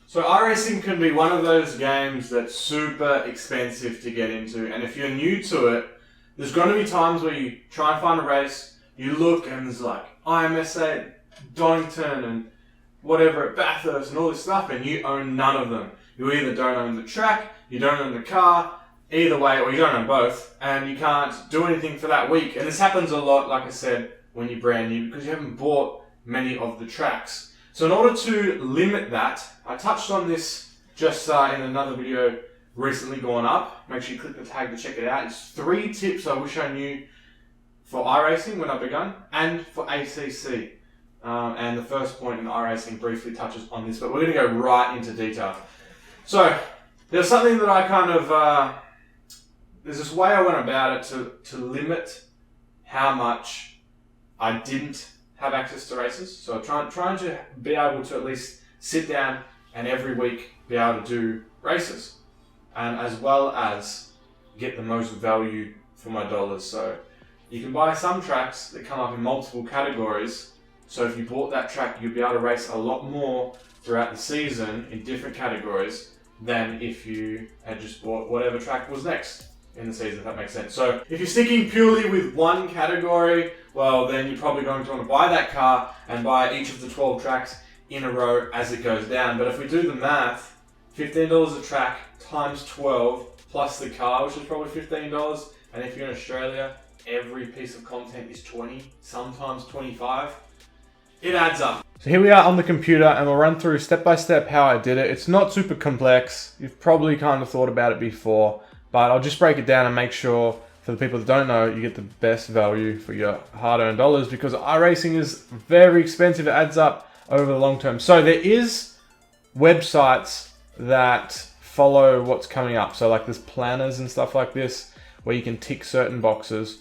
So iRacing can be one of those games that's super expensive to get into, and if you're new to it, there's going to be times where you try and find a race, you look and there's like IMSA at Donington and whatever at Bathurst and all this stuff, and you own none of them. You either don't own the track, you don't own the car, either way, or you don't own both, and you can't do anything for that week. And this happens a lot, like I said, when you're brand new, because you haven't bought many of the tracks. So in order to limit that, I touched on this just in another video recently gone up. Make sure you click the tag to check it out. It's 3 tips I wish I knew for iRacing when I began, and for ACC. And the first point in iRacing briefly touches on this, but we're going to go right into detail. So there's something that I kind of, there's this way I went about it to limit how much I didn't have access to races. So I'm trying to be able to at least sit down and every week be able to do races, and as well as get the most value for my dollars. So you can buy some tracks that come up in multiple categories. So if you bought that track, you'll be able to race a lot more throughout the season in different categories than if you had just bought whatever track was next in the season, if that makes sense. So if you're sticking purely with one category, well, then you're probably going to want to buy that car and buy each of the 12 tracks in a row as it goes down. But if we do the math, $15 a track times 12 plus the car, which is probably $15. And if you're in Australia, every piece of content is 20, sometimes 25. It adds up. So here we are on the computer, and we'll run through step by step how I did it. It's not super complex. You've probably kind of thought about it before, but I'll just break it down and make sure for the people that don't know, you get the best value for your hard-earned dollars, because iRacing is very expensive. It adds up over the long term. So there is websites that follow what's coming up. So like there's planners and stuff like this where you can tick certain boxes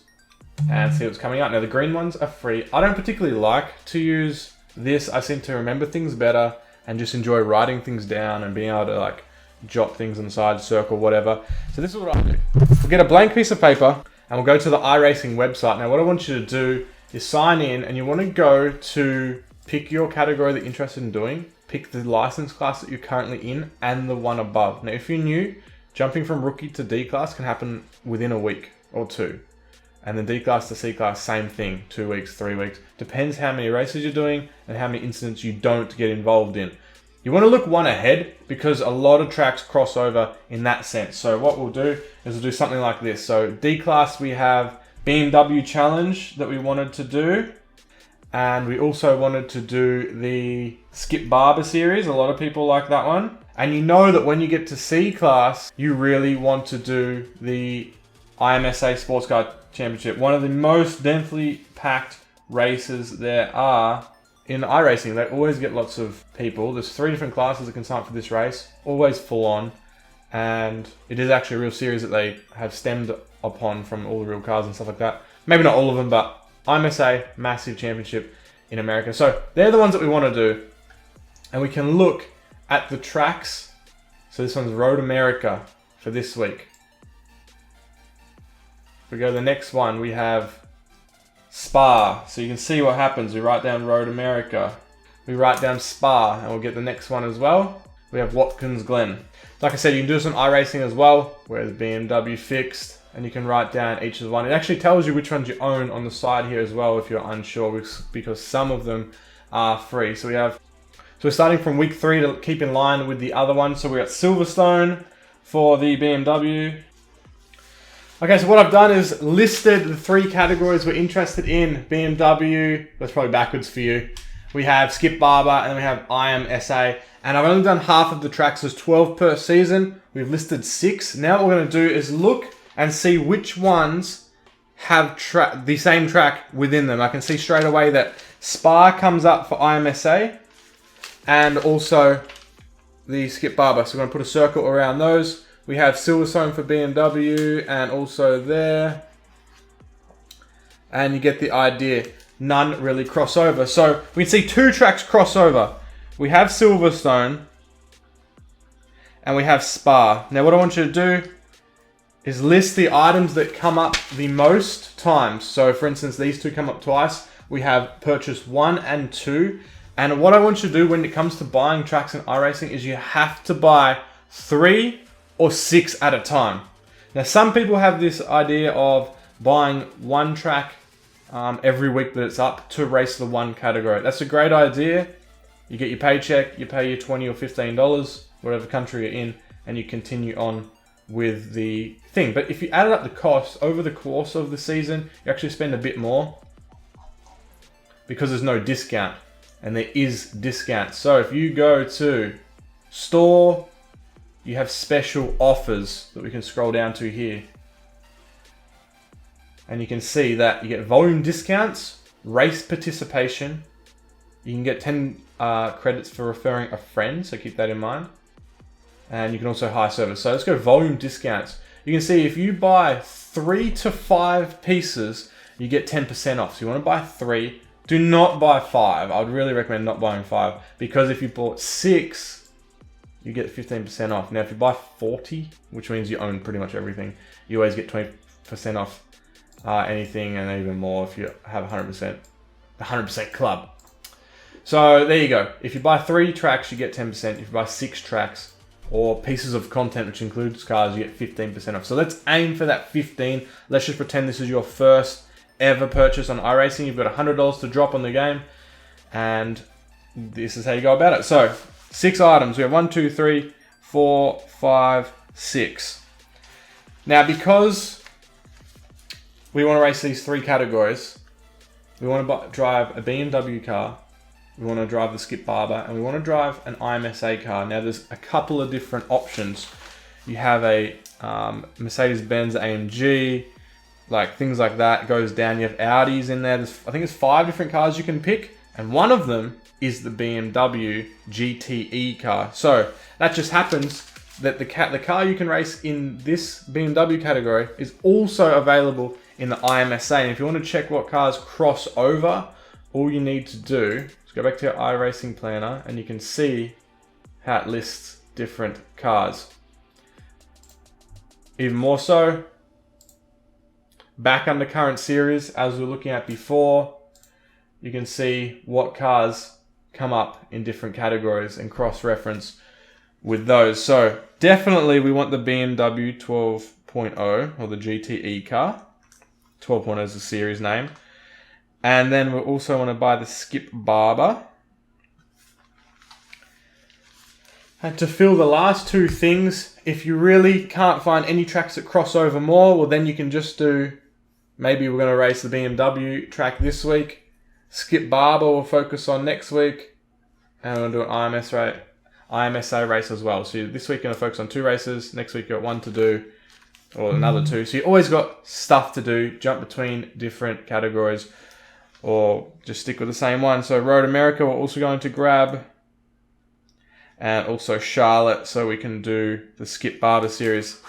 and see what's coming up. Now the green ones are free. I don't particularly like to use this. I seem to remember things better and just enjoy writing things down and being able to like jot things on the side, circle, whatever. So this is what I do. We'll get a blank piece of paper and we'll go to the iRacing website. Now what I want you to do is sign in, and you want to go to pick your category that you're interested in doing, pick the license class that you're currently in and the one above. Now if you're new, jumping from rookie to D class can happen within a week or 2. And then D class to C class, same thing, 2 weeks, 3 weeks. Depends how many races you're doing and how many incidents you don't get involved in. You want to look one ahead because a lot of tracks cross over in that sense. So what we'll do is we'll do something like this. So D class, we have BMW Challenge that we wanted to do. And we also wanted to do the Skip Barber series. A lot of people like that one. And you know that when you get to C class, you really want to do the IMSA Sports Car Championship. One of the most densely packed races there are in iRacing. They always get lots of people. There's 3 different classes that can sign up for this race. Always full on. And it is actually a real series that they have stemmed upon from all the real cars and stuff like that. Maybe not all of them, but IMSA, massive championship in America. So they're the ones that we want to do. And we can look at the tracks. So this one's Road America for this week. If we go to the next one, we have Spa. So you can see what happens. We write down Road America. We write down Spa, and we'll get the next one as well. We have Watkins Glen. Like I said, you can do some iRacing as well, where the BMW fixed, and you can write down each of the one. It actually tells you which ones you own on the side here as well if you're unsure, because some of them are free. So we're starting from week 3 to keep in line with the other one. So we got Silverstone for the BMW. Okay, so what I've done is listed the 3 categories we're interested in. BMW, that's probably backwards for you. We have Skip Barber, and then we have IMSA. And I've only done half of the tracks, there's 12 per season. We've listed 6. Now what we're gonna do is look and see which ones have the same track within them. I can see straight away that Spa comes up for IMSA and also the Skip Barber. So we're gonna put a circle around those. We have Silverstone for BMW and also there. And you get the idea. None really cross over. So we can see 2 tracks cross over. We have Silverstone and we have Spa. Now what I want you to do is list the items that come up the most times. So for instance, these 2 come up twice. We have purchased 1 and 2. And what I want you to do when it comes to buying tracks in iRacing is you have to buy 3 or 6 at a time. Now, some people have this idea of buying one track every week that it's up to race the one category. That's a great idea. You get your paycheck, you pay your $20 or $15, whatever country you're in, and you continue on with the thing. But if you added up the costs over the course of the season, you actually spend a bit more because there's no discount, and there is discount. So if you go to store, you have special offers that we can scroll down to here. And you can see that you get volume discounts, race participation. You can get 10 credits for referring a friend, so keep that in mind. And you can also high service. So let's go volume discounts. You can see if you buy 3 to 5 pieces, you get 10% off. So you want to buy 3. Do not buy 5. I would really recommend not buying 5, because if you bought 6, you get 15% off. Now, if you buy 40, which means you own pretty much everything, you always get 20% off anything, and even more if you have 100% club. So there you go. If you buy 3 tracks, you get 10%. If you buy 6 tracks or pieces of content, which includes cars, you get 15% off. So let's aim for that 15. Let's just pretend this is your first ever purchase on iRacing. You've got $100 to drop on the game, and this is how you go about it. So 6 items. We have 1, 2, 3, 4, 5, 6. Now, because we want to race these 3 categories, we want to drive a BMW car, we want to drive the Skip Barber, and we want to drive an IMSA car. Now, there's a couple of different options. You have a Mercedes-Benz AMG, like things like that. It goes down. You have Audis in there. I think there's 5 different cars you can pick, and one of them is the BMW GTE car. So that just happens that the car you can race in this BMW category is also available in the IMSA. And if you want to check what cars cross over, all you need to do is go back to your iRacing planner, and you can see how it lists different cars. Even more so, back under current series, as we were looking at before, you can see what cars come up in different categories and cross-reference with those. So definitely we want the BMW 12.0 or the GTE car. 12.0 is the series name. And then we also want to buy the Skip Barber. And to fill the last 2 things, if you really can't find any tracks that cross over more, well, then you can just do, maybe we're going to race the BMW track this week. Skip Barber we'll focus on next week. And we're going to do an IMSA race as well. So this week you're going to focus on 2 races. Next week you've got 1 to do, or another 2. So you always got stuff to do. Jump between different categories, or just stick with the same one. So Road America we're also going to grab, and also Charlotte, so we can do the Skip Barber series.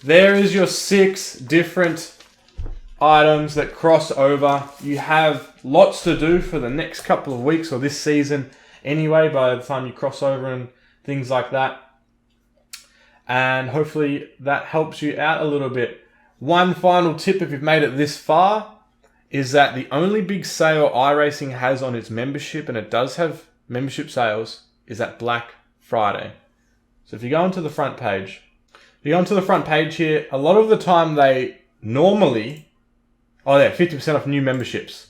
There is your 6 different items that cross over. You have lots to do for the next couple of weeks or this season anyway, by the time you cross over and things like that. And hopefully that helps you out a little bit. One final tip, if you've made it this far, is that the only big sale iRacing has on its membership, and it does have membership sales, is at Black Friday. So if you go onto the front page, here, a lot of the time they normally, 50% off new memberships.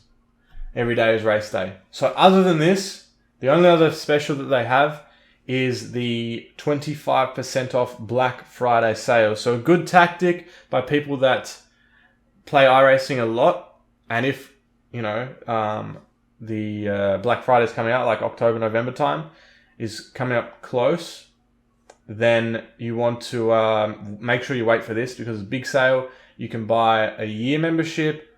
Every day is race day. So other than this, the only other special that they have is the 25% off Black Friday sale. So a good tactic by people that play iRacing a lot. And if, the Black Friday is coming out, like October, November time, is coming up close, then you want to make sure you wait for this, because it's a big sale. You can buy a year membership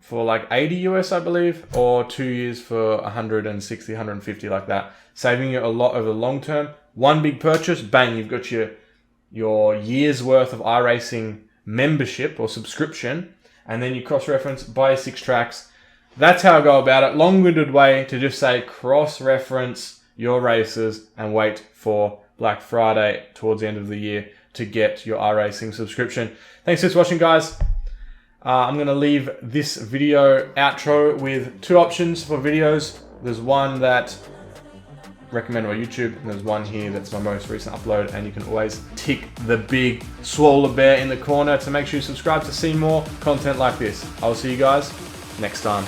for like 80 US, I believe, or 2 years for 160, 150, like that. Saving you a lot over the long term. One big purchase, bang, you've got your year's worth of iRacing membership or subscription, and then you cross-reference, buy 6 tracks. That's how I go about it. Long-winded way to just say cross-reference your races and wait for Black Friday towards the end of the year to get your iRacing subscription. Thanks for watching, guys. I'm going to leave this video outro with 2 options for videos There's one that recommended by YouTube, and there's one here that's my most recent upload, and you can always tick the big Swolabear in the corner to make sure you subscribe to see more content like this. I'll see you guys next time.